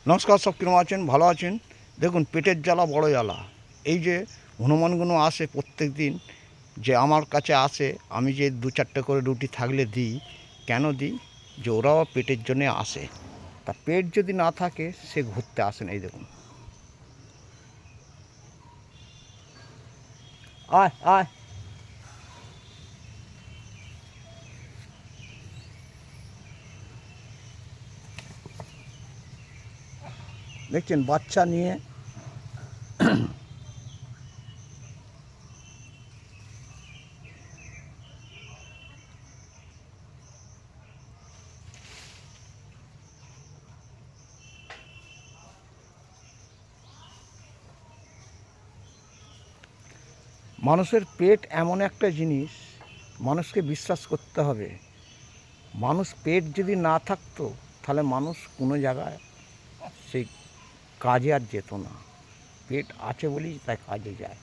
নমস্কার, সব কিরম আছেন? ভালো আছেন? দেখুন, পেটের জ্বালা বড় জ্বালা। এই যে হনুমানগুলো আসে প্রত্যেক দিন, যে আমার কাছে আসে, আমি যে 2-4টে করে রুটি থাকলে দিই। কেন দিই? যে ওরাও পেটের জন্যে আসে। তা পেট যদি না থাকে সে ঘুরতে আসে না। এই দেখুন, আয় আয়, দেখছেন বাচ্চা নিয়ে। মানুষের পেট এমন একটা জিনিস, মানুষকে বিশ্বাস করতে হবে। মানুষ পেট যদি না থাকতো তাহলে মানুষ কোনো জায়গায় সেই কাজে আর যেত না। পেট আছে বলেই তাই কাজে যায়।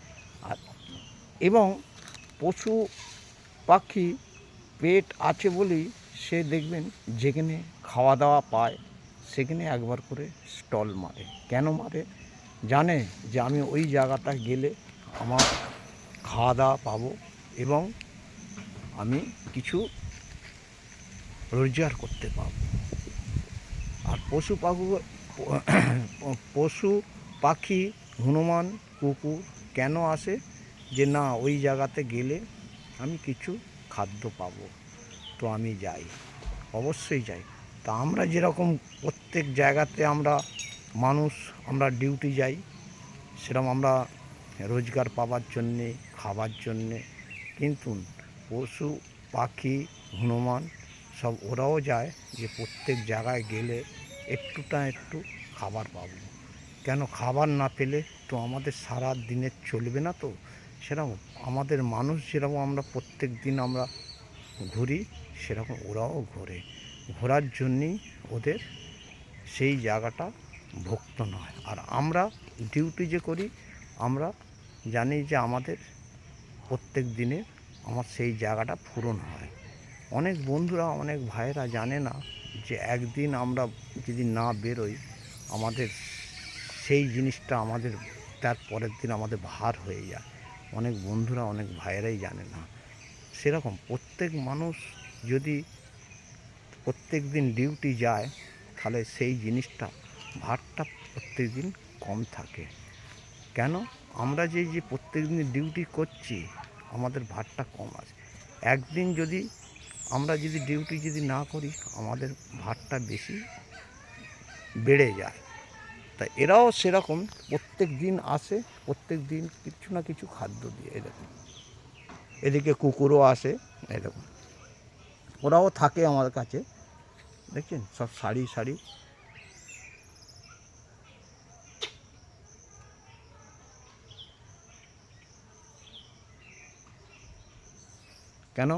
আর এবং পশু পাখি পেট আছে বলেই সে দেখবেন যেখানে খাওয়া দাওয়া পায় সেখানে একবার করে স্টল মারে। কেন মারে? জানে যে আমি ওই জায়গাটা গেলে আমার খাওয়া দাওয়া পাবো এবং আমি কিছু রোজগার করতে পারবো। আর পশু পাখি, হনুমান, কুকুর কেন আসে? যে না, ওই জায়গাতে গেলে আমি কিছু খাদ্য পাবো, তো আমি যাই, অবশ্যই যাই। তা আমরা যেরকম প্রত্যেক জায়গাতে মানুষ আমরা ডিউটি যাই, সেরকম আমরা রোজগার পাবার জন্যে, খাবার জন্যে। কিন্তু পশু পাখি, হনুমান সব ওরাও যায় যে প্রত্যেক জায়গায় গেলে একটুটা একটু খাবার পাবো। কেন? খাবার না পেলে তো আমাদের সারা দিনের চলবে না। তো সেরকম আমাদের মানুষ যেরকম আমরা প্রত্যেক দিন আমরা ঘুরি, সেরকম ওরাও ঘোরে। ঘোরার জন্যই ওদের সেই জায়গাটা ভুক্ত নয়। আর আমরা ডিউটি যে করি, আমরা জানি যে আমাদের প্রত্যেক দিনে আমার সেই জায়গাটা পূরণ হয়। অনেক বন্ধুরা, অনেক ভাইয়েরা জানে না যে একদিন আমরা যদি না বেরোই, আমাদের সেই জিনিসটা আমাদের তার পরের দিন আমাদের ভার হয়ে যায়। অনেক বন্ধুরা, অনেক ভাইয়েরাই জানে না। সেরকম প্রত্যেক মানুষ যদি প্রত্যেক দিন ডিউটি যায়, তাহলে সেই জিনিসটা ভারটা প্রত্যেক দিন কম থাকে। কেন? আমরা যে প্রত্যেক দিন ডিউটি করছি, আমাদের ভারটা কম আছে। একদিন যদি আমরা যদি ডিউটি যদি না করি, আমাদের ভারটা বেশি বেড়ে যায়। তা এরাও সেরকম প্রত্যেক দিন আসে, প্রত্যেক দিন কিছু না কিছু খাদ্য দিয়ে। দেখুন, এদিকে কুকুরও আসে, এই দেখুন, ওরাও থাকে আমার কাছে। দেখছেন সব সারি সারি। কেন?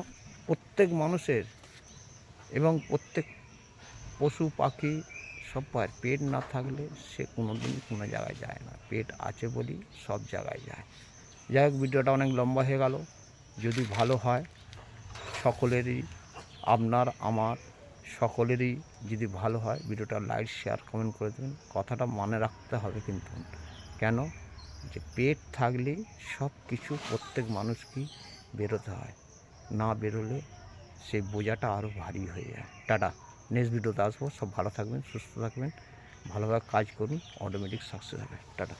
প্রত্যেক মানুষের এবং প্রত্যেক পশু পাখি সব পায়। পেট না থাকলে সে কোনো দিন কোনো জায়গায় যায় না। পেট আছে বলেই সব জায়গায় যায়। যাই হোক, ভিডিওটা অনেক লম্বা হয়ে গেল। যদি ভালো হয়, সকলেরই, আপনার আমার সকলেরই যদি ভালো হয়, ভিডিওটা লাইক শেয়ার কমেন্ট করে দেবেন। কথাটা মনে রাখতে হবে কিন্তু। কেন? যে পেট থাকলেই সব কিছু প্রত্যেক মানুষকেই বেরোতে হয়। না বেরোলে সেই বোঝাটা আরও ভারী হয়ে যায়। টাটা। নেক্সট ভিডিওতে আসবো। সব ভালো থাকবেন, সুস্থ থাকবেন, ভালোভাবে কাজ করুন, অটোমেটিক সাকসেস হবে। টাটা।